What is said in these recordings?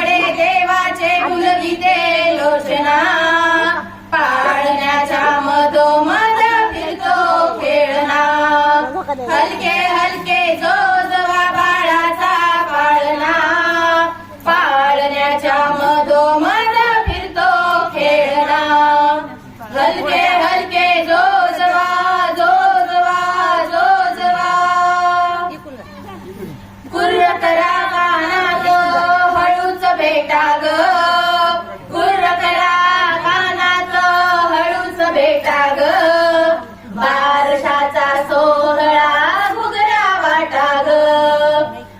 कडे देवाचे गुणगीते लोचना पाळण्याच्या मधोमध फिरतो खेळणा हलके हलके जो जवा बाळाचा पाळणा पाळण्याच्या मधोमध फिरतो खेळणा हलके हलके जो जवा जो जवा जो जवा कुर्र करा कानात हळूच भेटा ग कुर्र करा कानात हळूच भेटा ग बारशाचा सोहळा घुगऱ्या वाटा ग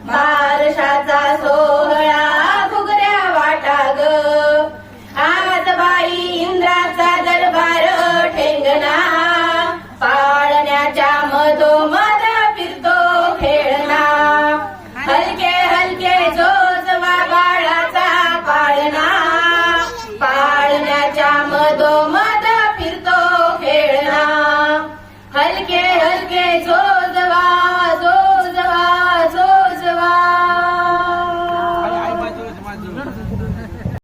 बारशाचा सोहळा घुगऱ्या वाटा ग आज बाई इंद्राचा दरबार ठेंगणा पाळण्याच्या मधोमध फिरतो खेळणा हलके हलके जो जवा बाळाचा पाळणा पाळण्याच्या मधोमध फिरतो खेळणा हलके हलके जो जवा जो जवा जो जवा